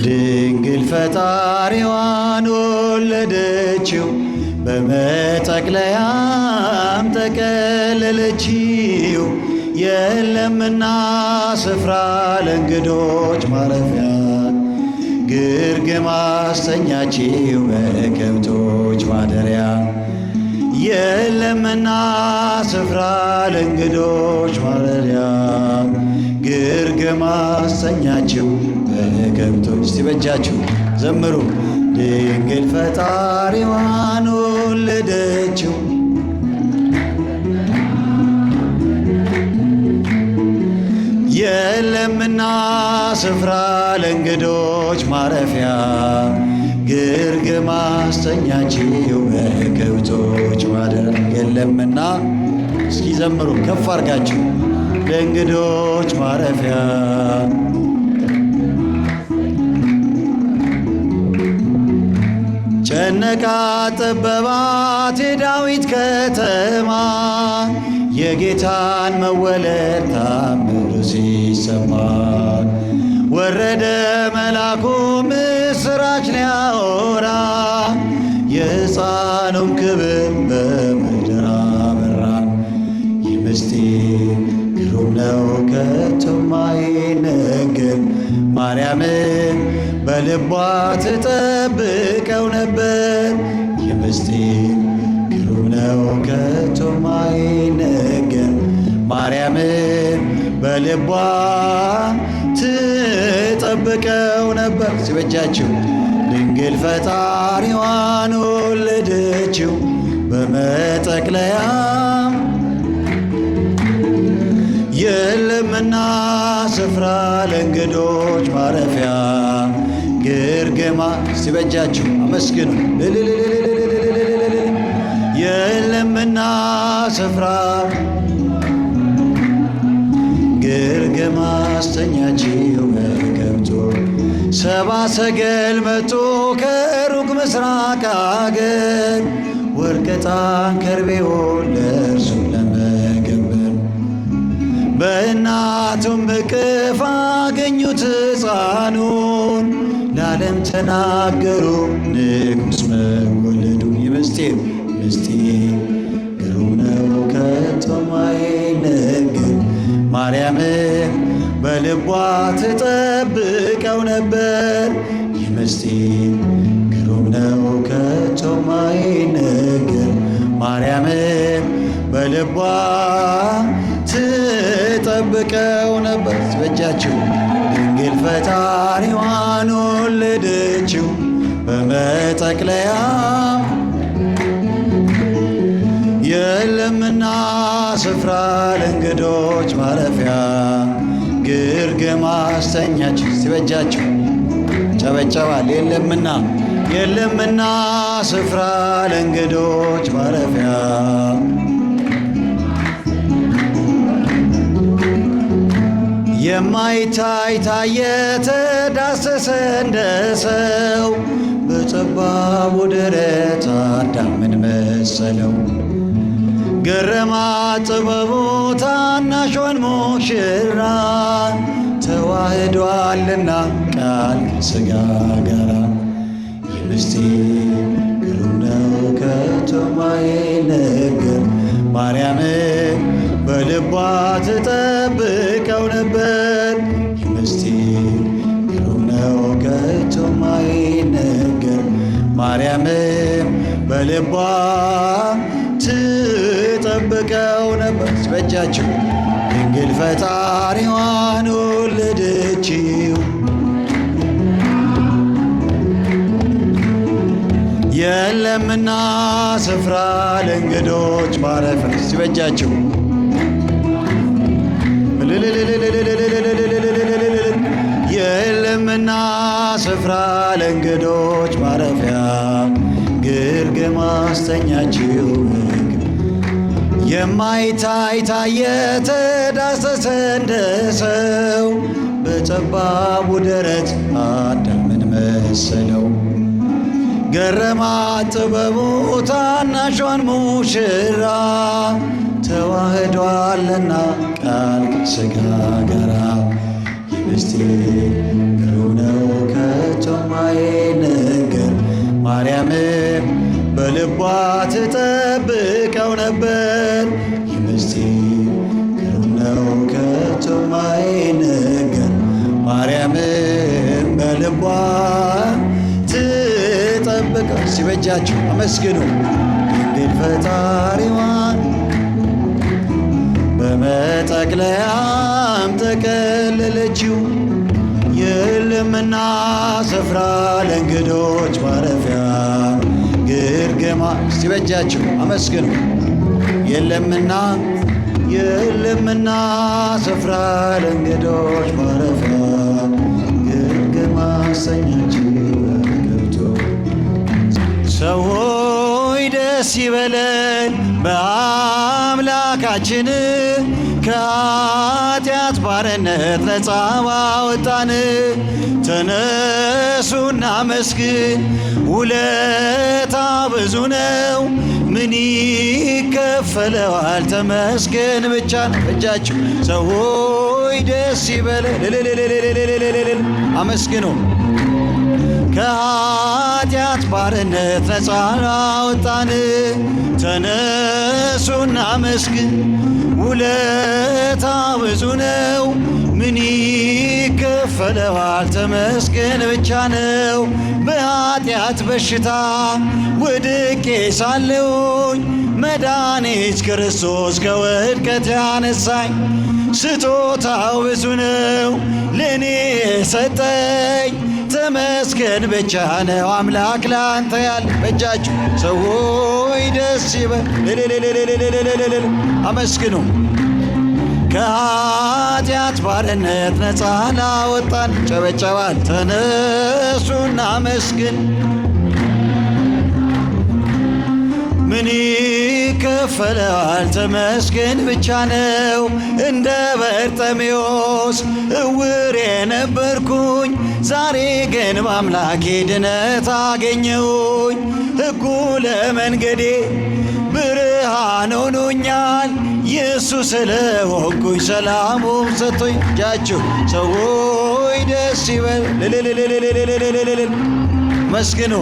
ድንግል ፈጣሪዋን ወለደችው፣ በመጠቅለያም ጠቀለለችው። የለምና ስፍራ ለእንግዶች ማረፊያ፣ ግርግም አስተኛችው በከብቶች ማደሪያ። የለምና ስፍራ ለእንግዶች ማደሪያ፣ ግርግም አስተኛችው በከብቶች። ሲበጃችሁ ዘምሩ። ድንግል ፈጣሪዋን ወለደችው፣ የለምና ስፍራ ለእንግዶች ማረፊያ፣ ግርግም አስተኛችው በከብቶች ማደሪያ። የለምና እስኪ ዘምሩ ከፍ አርጋችሁ፣ ለእንግዶች ማረፊያ። ጨነቃት ጠበባት የዳዊት ከተማ፣ የጌታን መወለድ ታምር ሲሰማ። ወረደ መልአኩ ምስራች ሊያወራ፣ የሕፃኑም ክብር በምድር አበራ። ይህ ምስጢር ግሩም ነው ከቶም አይነገር፣ ማርያምን በልቧ ትጠብቀው ነበር። ይህ ምስጢር ግሩም ነው ከቶም አይነገር፣ ማርያምን በልቧ ትጠብቀው ነበር። ሲበጃችሁ ድንግል ፈጣሪዋን ወለደችው፣ በመጠቅለያም የለምና ስፍራ ለእንግዶች ማረፊያ፣ ግርግማ። ሲበጃችሁ አመስግኑ። የለምና ስፍራ ግርግም አስተኛችው በከብቶች። ሰብአ ሰገል መጡ ከሩቅ ምስራቅ አገር፣ ወርቅ ዕጣን ከርቤውን ለእርሱ ለመገበር። በእናቱም እቅፍ አገኙት ሕፃኑን፣ ለዓለም ተናገሩ ንጉሥ መወለዱ። ይህ ምስጢር ግሩም ነው ከቶም አይነገር፣ ማርያምን በልቧ ትጠብቀው ነበር። ይህ ምስጢር ግሩም ነው ከቶም አይነገር፣ ማርያምን በልቧ ትጠብቀው ነበር። በእጃችሁ ድንግል ፈጣሪዋን ወለደችው፣ በመጠቅለያ የለምና ስፍራ ለእንግዶች ማረፊያ፣ ግርግም አስተኛችው። ሲበጃችሁ ጨበጨባል። የለምና ስፍራ ለእንግዶች ማረፊያ፣ የማይታይ ታየ ተዳሰሰ እንደ ሰው፣ በጠባቡ ደረት አዳምን መሰለው። ገረማት ጥበቡ ታናሿን ሙሽራ፣ ተዋህዷልና ቃል ከሥጋ ጋራ። ይህ ምስጢር ግሩም ነው ከቶም አይነገር፣ ማርያምን በልቧ ትጠብቀው ነበር። ይህ ምስጢር ግሩም ነው ከቶም አይነገር፣ ማርያምን በልቧ ትጠብቀው ነበር። በእጃችሁ ድንግል ፈጣሪዋን ወለደችው፣ የለምና ስፍራ ለእንግዶች ማረፊያ። ሲበጃችሁ የለምና ስፍራ ለእንግዶች ማረፊያ፣ ግርግም አስተኛችው። የማይታይ ታየ ተዳሰሰ እንደ ሰው፣ በጠባቡ ደረት አዳምን መሰለው። ገረማት ጥበቡ ታናሿን ሙሽራ፣ ተዋህዷልና ቃል ከሥጋ ጋራ። ይህ ምስጢር ግሩም ነው አይነገር። ማርያምም በልቧ ትጠብቀው ነበር። ይህ ምስጢር ግሩም ነው ከቶም አይነገር። ማርያምም በልቧ ትጠብቀው። ሲበጃችሁ አመስግኑ ድንግል ፈጣሪዋን በመጠቅለያም ተከለለችው። የለምና ስፍራ ለእንግዶች ማረፊያ ግርግማ። ሲበጃችሁ አመስግኑ የለምና ስፍራ ለእንግዶች ማረፊያ ግርግማ አሰኛችሁ ገብቶ። ሰው ሆይ ደስ ይበለን በአምላካችን ከኃጢአት ባርነት ነፃ ባወጣን። ተነሱና መስግን ውለታ ብዙ ነው ምን ይከፈለዋል? ተመስገን ብቻ ነው። እጃችሁ ሰው ሆይ ደስ ይበለን አመስግኑ ከኃጢአት ባርነት ነፃ አወጣን። ተነሱና መስግን ውለታ ብዙ ነው ምን ይከፈለዋል? ተመስገን ብቻ ነው። በኃጢአት በሽታ ወድቄ ሳለሁኝ መድኃኒት ክርስቶስ ከውድቀት ያነሳኝ። ስጦታው ብዙ ነው ለእኔ የሰጠኝ። ተመስገን ብቻ ነው አምላክ ላንተ ያለ። በእጃችሁ ሰው ሆይ ደስ ይበል አመስግኑ ከኃጢአት ባርነት ነፃ ላወጣን። ጨበጨባል ተነሱና መስግን ምን ይከፈለዋል? ተመስገን ብቻ ነው። እንደ በርጤሜዎስ እውር የነበርኩኝ ዛሬ ግን በአምላኬ ድነት አገኘሁኝ። ሕጉ ለመንገዴ ብርሃን ሆኖኛል። ኢየሱስ ስለሆንኩኝ ሰላሙን ሰጥቶኝ። እጃችሁ ሰዎች ደስ ይበል መስግኑ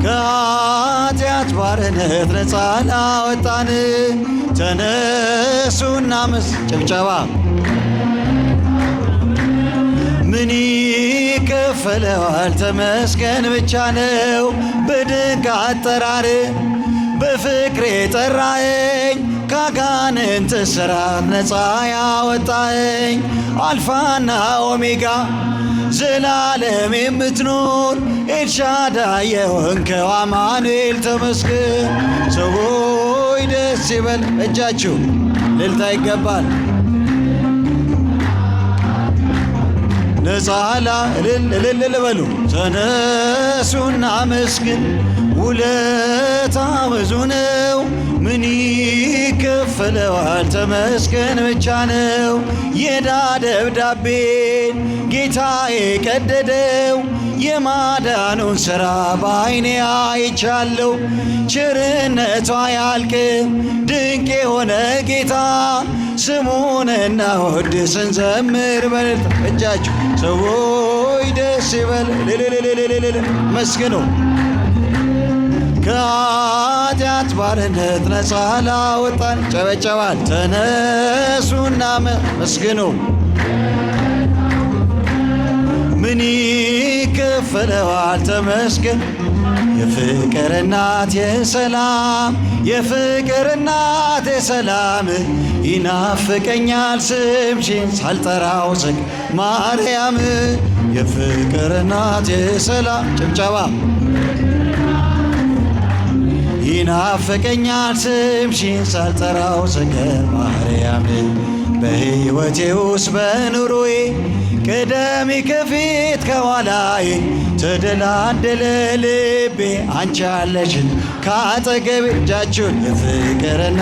ከኃጢአት ባርነት ነፃ ላወጣን። ተነሱና ጭብጨባ ምን ይከፈለዋል? ተመስገን ብቻ ነው። በድንቅ አጠራር በፍቅሬ ጠራኸኝ ካጋንንት እስራት ነፃ ያወጣኸኝ። አልፋና ኦሜጋ ዘላለም የምትኖር ኤልሻዳይ የሆንከው አማኑኤል ተመስገን። ሰዎች ደስ ይበል። እጃችሁ ልልታ ይገባል። ነፃላ እልል በሉ ተነሱና መስግን ውለታ ብዙ ነው ምን ይከፈለዋል? ተመስገን ብቻ ነው። የዕዳ ደብዳቤን ጌታ የቀደደው የማዳኑን ሥራ በዓይኔ አይቻለሁ። ቸርነቷ አያልቅም ድንቅ የሆነ ጌታ ስሙን እናወድስ እንዘምር በእልልታ። እጃችሁ ሰዎች ደስ ይበል መስግኑ ከኃጢአት ባርነት ነፃ ላወጣን። ጨበጨባል ተነሱና መስግኑ ምን ይከፈለዋል? ተመስገን የፍቅር እናት የሰላም የፍቅር እናት የሰላም ይናፍቀኛል ስምሽን ሳልጠራው ስቅ ማርያም የፍቅር እናት የሰላም ጭብጨባ ይናፍቀኛል ስምሽን ሳልጠራው ስቀር ማርያም በሕይወቴ ውስጥ በኑሮዬ ቀደሚ ከፊት ከኋላዬ ተደላደለ ልቤ አንቺ አለሽን ካጠገቤ። እጃችሁን የፍቅርና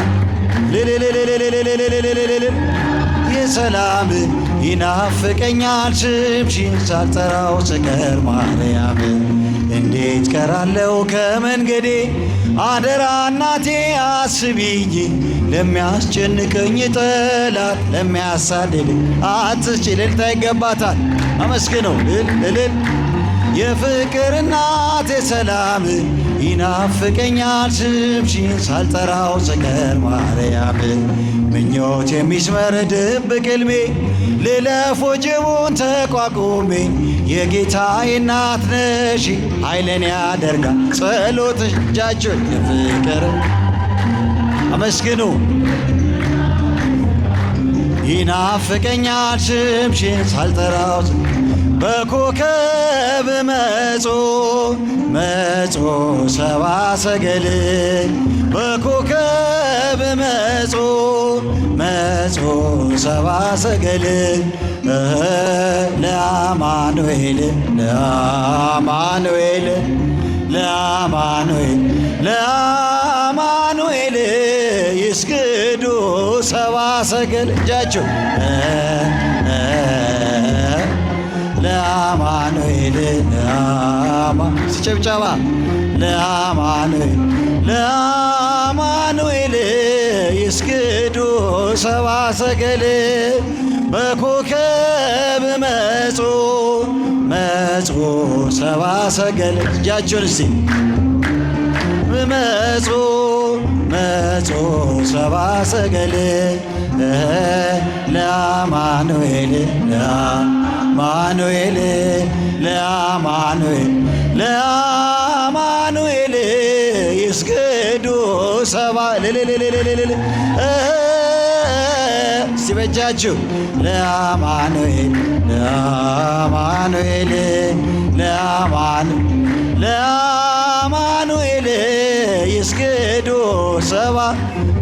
የሰላም ይናፍቀኛል ስምሽን ሳልጠራው ስቀር ማርያም እንዴት ቀራለው ከመንገዴ አደራ እናቴ አስቢኝ ለሚያስጨንቀኝ ጠላት ለሚያሳድድ አትስጪ። እልልታ ይገባታል። አመስግነው እልል የፍቅር እናት የሰላም ይናፍቀኛል ስምሽን ሳልጠራው ስቀር ማርያም ምኞት የሚስመር ድብቅ ሕልሜ ልለፍ ወጀቡን ተቋቁሜ የጌታዬ እናት ነሽ ኃይልን ያደርጋል ጸሎትሽ እጃችሁን የፍቅር አመስግኑ ይናፍቀኛል ስምሽን ሳልጠራው በኮከብ መጾ ሰባ ሰገል በኮከብ መጾ ሰባ ሰገል ለአማኑኤል ለአማኑኤል ለአማኑኤል ለአማኑኤል ይስገዱ ሰባ ሰገል እጃችሁ ለአማኑኤል ሲጨብጨባ ለአማኑኤል ለአማኑኤል ይስገዱ ሰባ ሰገል በኮከብ መጾ ሰባ ሰገል እጃችሁን እስቲ መጾ ሰባ ሰገል ለአማኑኤል ለአማኑኤል ለአማኑኤል ለአማኑኤል ይስገዱ ሰባ ሲበጃችሁ ለአማኑኤል ለአማኑኤል ለአማኑኤል ይስገዱ ሰባ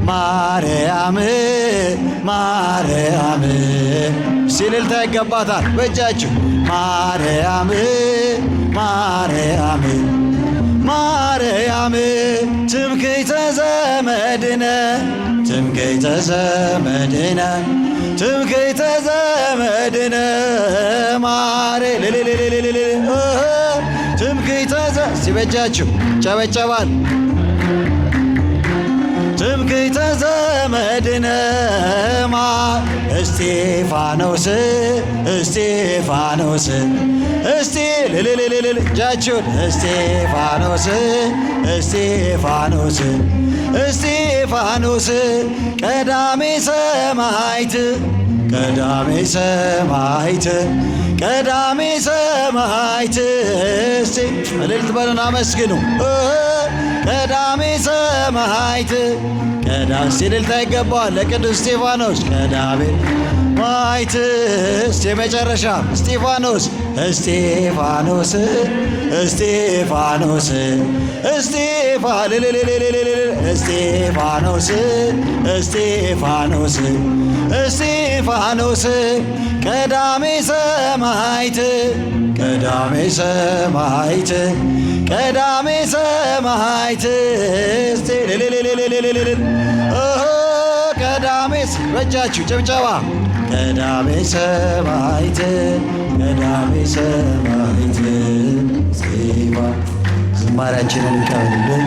ማርያም ማርያም ሲልልታ ይገባታል በእጃችሁ ማርያም ማርያም ማርያም ትምክህተ ዘመድነ ትምክህተ ዘመድነ ትምክህተ ዘመድነ ትምክህተ ሲበጃችሁ ጨበጨባል ትምክህተ ዘመድነ እስጢፋኖስ እስጢፋኖስ እስቲ እጃችሁን እስጢፋኖስ እስጢፋኖስ እስጢፋኖስ ቀዳሜ ሰማዕት ቀዳሜ ሰማዕት ቀዳሜ ሰማዕት እስቲ እልልት በሉን አመስግኑ ቀዳሜ ሰማዕት እስቲ እልልታ ይገባዋል ለቅዱስ እስጢፋኖስ ቀዳሜ ሰማዕት እስቲ የመጨረሻ እስጢፋኖስ እስጢፋኖስ እስጢፋኖስ እስጢፋኖስ እስጢፋኖስ እስጢፋኖስ ቀዳሜ ሰማዕት ቀዳሜ ሰማዕት ቀዳሜ ሰማዕት ቀዳሜ በእጃችሁ ጨብጨባ ቀዳሜ ሰማዕት ቀዳሜ ሰማዕት ዝማሬያችንን ይቀበልልን።